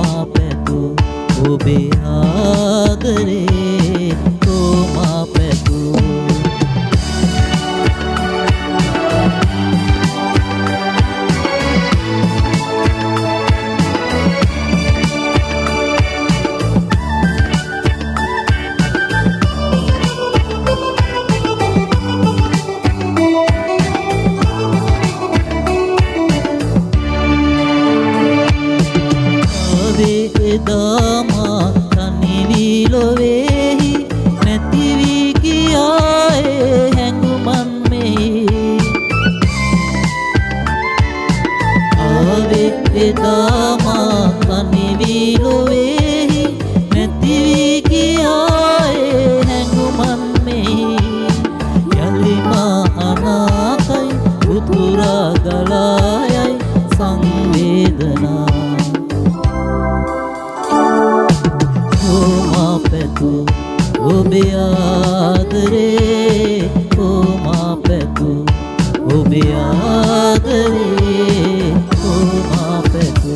මා පැතු ඔබේ ආදරේ මා පැතු එදාමා තනිවී ලොවේහි නැතිවී ගියායේ හැඟුමන් මෙහි ආවේ එදාමා තනිවී ලොවේහි නැතිවී ගියායේ හැඟුමන් මෙහි යලිමා අනාතයි උතුරා ගලායයි සංවේදනා ඔබේ ආදරේ මා පැතු ඔබේ ආදරේ මා පැතු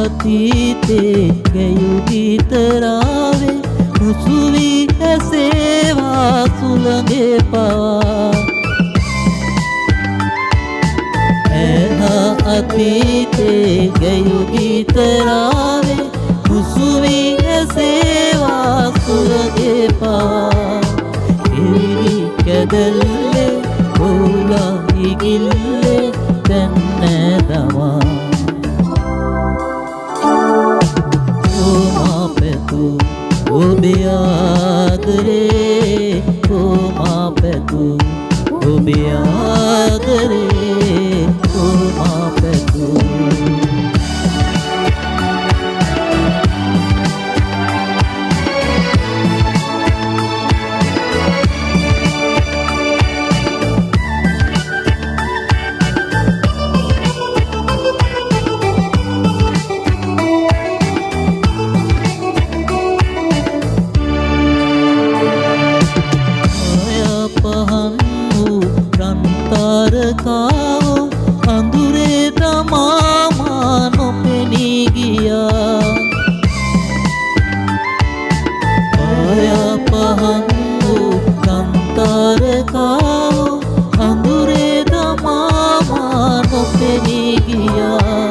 අතීතේ ගැයු ගීතරාවේ මුසුවී ඇසේවා සුළඟේ පවා අතීතේ ගැයු ගීතරාවේ මුසුවී ඇසේවා සුළඟේ පවා එවිලි කැදල්ලේ බෝලා ඉගිල්ලේ දැන් නැදවා ඔබේ ආදරේ මා පැතු ඔබේ ආදරේ මා පැතු තාරකාවෝ අඳුරේ තමාමා නොපෙනී ගියා පායා පහන් වූ තාරකාවෝ අඳුරේ තමාමා නොපෙනී ගියා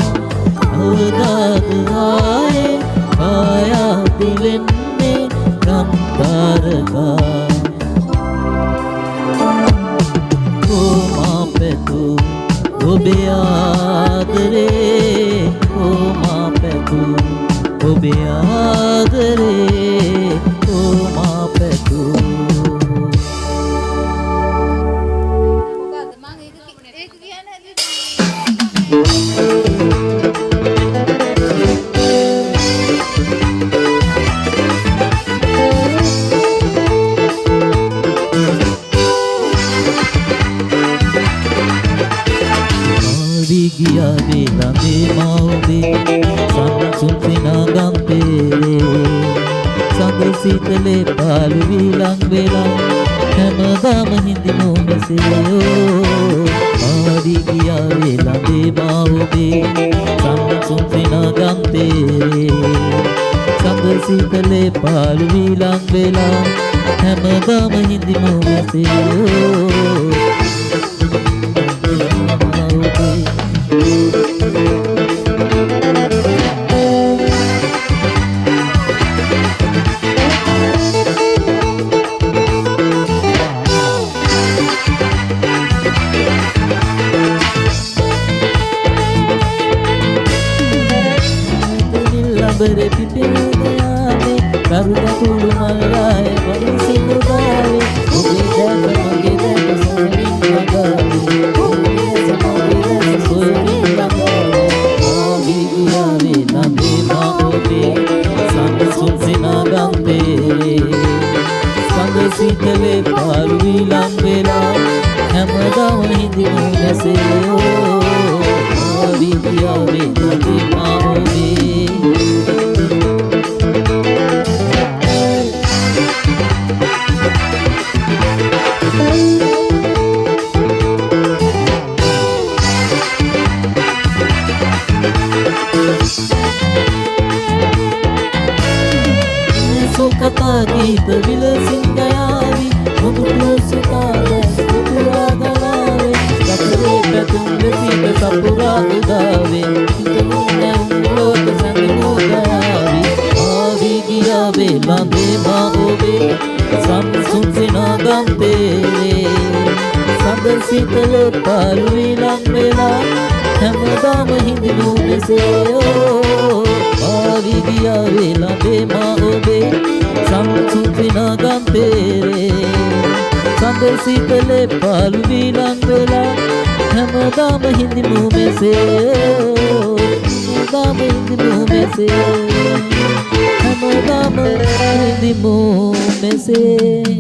කවදාද ආයේ පායා පිලෙන්නේ තාරකා ඔබේ ආදරේ මා පැතු ඔබේ ආදරේ මා පැතු ගියාවේ ළඟේ මා ඔබේ සංසුන් සිනාගම් පෙරේ සඳ සීතලේ පාළු විලං වෙලා හැමදාම හිඳිනු මෙසේ ආවි ගියාවේ ළඟේ මා ඔබේ සංසුන් සිනාගම් පෙරේ සඳ සීතලේ පාළු විලං වෙලා හැමදාම හිඳිනු මෙසේ බරේ පිපෙන්නේ කරුණ තුළු මල්ලාය වගේ සිඳුදාවේ ඔබේ දැක මගේ දැක සොයමින් නගාවේ ඔබේ සමගිය සොයමින් නගාවේ ආවි ගියාවේ ළඟේ මා ඔබේ සංසුන් සිනාගම් පෙරේ සඳ සීතලේ පාළු से आवी किया वे लगे माओ कथा गीत विलसिन गयावी मुदुटू सितारे मुदुरा गलावे कपरे पेतुम लसीत सपुरा उदावे कितने उम्लोक संगनु गयावी आवी गिया वे लांदे माओवे samsun sinagam तेरे संग शीतल पालवी लंबेला හැමදාම හිඳිනු මෙසේ ආවි ගියා වේලා බේමා ඔබේ සම්සුන් විනාගම් පෙරේ සඳ සීතලේ පාළු වීලන් වෙලා හැමදාම හිඳිනු මෙසේ හැමදාම හිඳිනු මෙසේ හැමදාම හිඳිනු මෙසේ